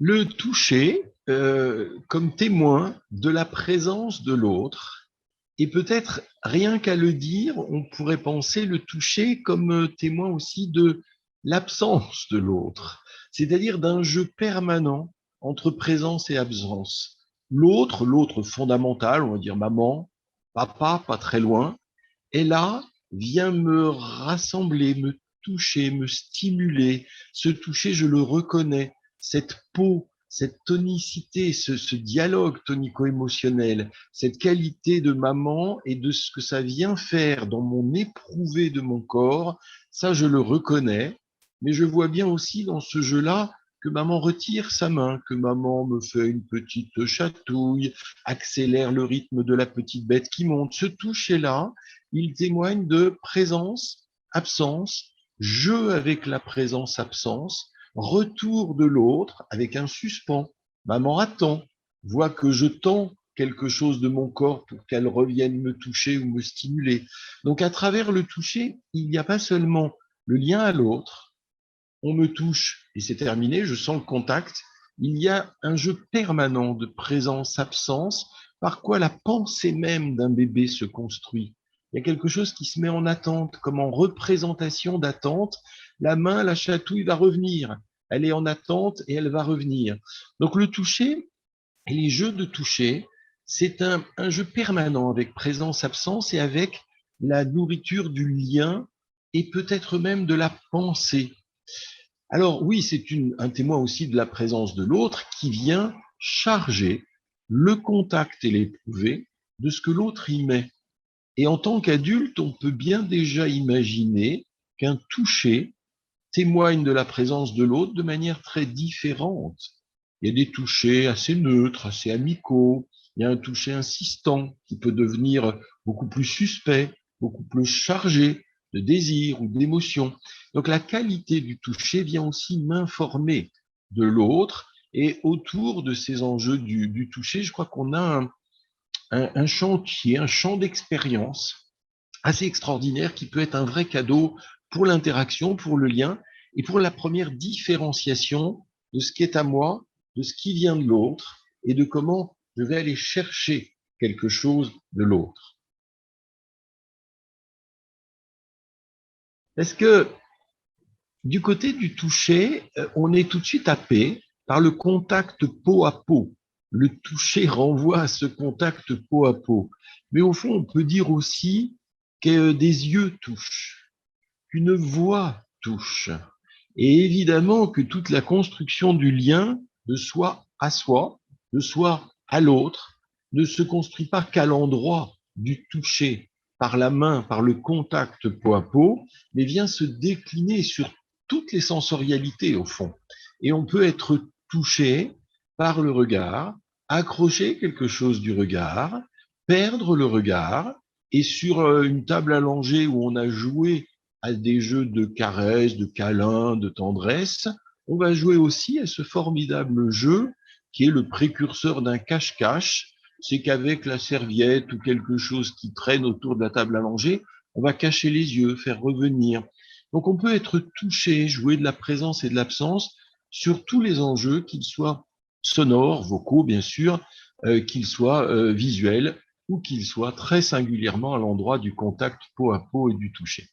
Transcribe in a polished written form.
Le toucher comme témoin de la présence de l'autre, et peut-être rien qu'à le dire, on pourrait penser le toucher comme témoin aussi de l'absence de l'autre, c'est-à-dire d'un jeu permanent entre présence et absence. L'autre fondamental, on va dire maman, papa, pas très loin, est là, vient me rassembler, me toucher, me stimuler. Ce toucher, je le reconnais. Cette peau, cette tonicité, ce dialogue tonico-émotionnel, cette qualité de maman et de ce que ça vient faire dans mon éprouvé de mon corps, ça, je le reconnais. Mais je vois bien aussi dans ce jeu-là que maman retire sa main, que maman me fait une petite chatouille, accélère le rythme de la petite bête qui monte. Ce toucher-là, il témoigne de présence, absence, jeu avec la présence-absence, retour de l'autre avec un suspens. Maman attend, voit que je tends quelque chose de mon corps pour qu'elle revienne me toucher ou me stimuler. Donc à travers le toucher, il n'y a pas seulement le lien à l'autre, on me touche et c'est terminé, je sens le contact. Il y a un jeu permanent de présence-absence, par quoi la pensée même d'un bébé se construit. Il y a quelque chose qui se met en attente, comme en représentation d'attente. La main, la chatouille va revenir. Elle est en attente et elle va revenir. Donc le toucher et les jeux de toucher, c'est un jeu permanent avec présence-absence et avec la nourriture du lien et peut-être même de la pensée. Alors oui, c'est un témoin aussi de la présence de l'autre qui vient charger le contact et l'éprouvé de ce que l'autre y met. Et en tant qu'adulte, on peut bien déjà imaginer qu'un toucher témoigne de la présence de l'autre de manière très différente. Il y a des touchers assez neutres, assez amicaux. Il y a un toucher insistant qui peut devenir beaucoup plus suspect, beaucoup plus chargé de désir ou d'émotion. Donc la qualité du toucher vient aussi m'informer de l'autre. Et autour de ces enjeux du toucher, je crois qu'on a un chantier, un champ d'expérience assez extraordinaire qui peut être un vrai cadeau pour l'interaction, pour le lien et pour la première différenciation de ce qui est à moi, de ce qui vient de l'autre et de comment je vais aller chercher quelque chose de l'autre. Est-ce que du côté du toucher, on est tout de suite happé par le contact peau à peau? Le toucher renvoie à ce contact peau à peau. Mais au fond, on peut dire aussi que des yeux touchent, qu'une voix touche. Et évidemment que toute la construction du lien de soi à soi, de soi à l'autre, ne se construit pas qu'à l'endroit du toucher, par la main, par le contact peau à peau, mais vient se décliner sur toutes les sensorialités au fond. Et on peut être touché par le regard, accrocher quelque chose du regard, perdre le regard, et sur une table allongée où on a joué à des jeux de caresses, de câlins, de tendresse, on va jouer aussi à ce formidable jeu qui est le précurseur d'un cache-cache. C'est qu'avec la serviette ou quelque chose qui traîne autour de la table allongée, on va cacher les yeux, faire revenir. Donc on peut être touché, jouer de la présence et de l'absence sur tous les enjeux, qu'ils soient sonores, vocaux bien sûr, qu'ils soient visuels ou qu'ils soient très singulièrement à l'endroit du contact peau à peau et du toucher.